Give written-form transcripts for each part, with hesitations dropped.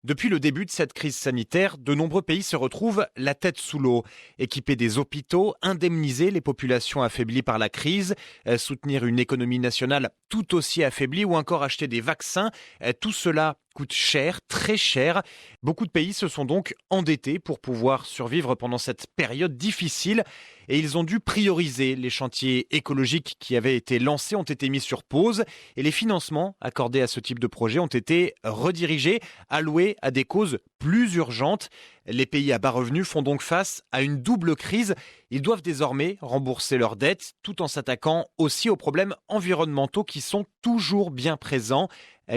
Depuis le début de cette crise sanitaire, de nombreux pays se retrouvent la tête sous l'eau. Équiper des hôpitaux, indemniser les populations affaiblies par la crise, soutenir une économie nationale tout aussi affaiblie ou encore acheter des vaccins, tout cela coûte cher, très cher. Beaucoup de pays se sont donc endettés pour pouvoir survivre pendant cette période difficile et ils ont dû prioriser. Les chantiers écologiques qui avaient été lancés ont été mis sur pause et les financements accordés à ce type de projet ont été redirigés, alloués à des causes plus urgentes. Les pays à bas revenus font donc face à une double crise. Ils doivent désormais rembourser leurs dettes tout en s'attaquant aussi aux problèmes environnementaux qui sont toujours bien présents.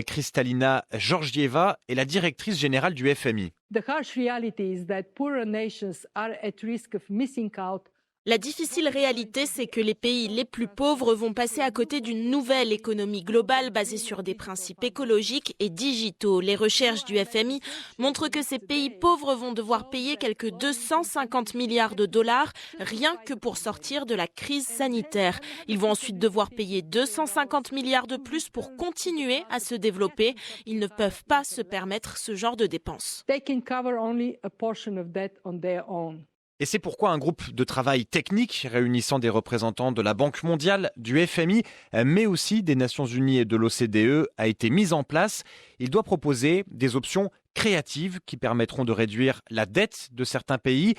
Kristalina Georgieva est la directrice générale du FMI. The harsh reality is that poorer nations are at risk of missing out. La difficile réalité, c'est que les pays les plus pauvres vont passer à côté d'une nouvelle économie globale basée sur des principes écologiques et digitaux. Les recherches du FMI montrent que ces pays pauvres vont devoir payer quelques 250 milliards de dollars rien que pour sortir de la crise sanitaire. Ils vont ensuite devoir payer 250 milliards de plus pour continuer à se développer. Ils ne peuvent pas se permettre ce genre de dépenses. They can cover only a portion of that on their own. Et c'est pourquoi un groupe de travail technique réunissant des représentants de la Banque mondiale, du FMI, mais aussi des Nations unies et de l'OCDE a été mis en place. Il doit proposer des options créatives qui permettront de réduire la dette de certains pays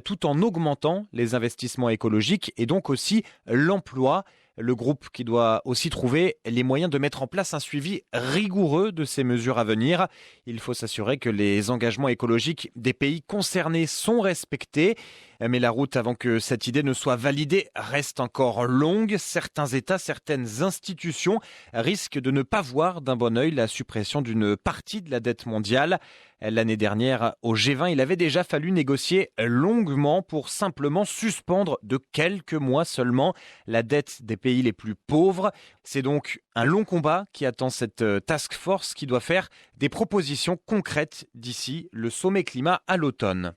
tout en augmentant les investissements écologiques et donc aussi l'emploi. Le groupe qui doit aussi trouver les moyens de mettre en place un suivi rigoureux de ces mesures à venir. Il faut s'assurer que les engagements écologiques des pays concernés sont respectés. Mais la route avant que cette idée ne soit validée reste encore longue. Certains États, certaines institutions risquent de ne pas voir d'un bon œil la suppression d'une partie de la dette mondiale. L'année dernière, au G20, il avait déjà fallu négocier longuement pour simplement suspendre de quelques mois seulement la dette des pays les plus pauvres. C'est donc un long combat qui attend cette task force qui doit faire des propositions concrètes d'ici le sommet climat à l'automne.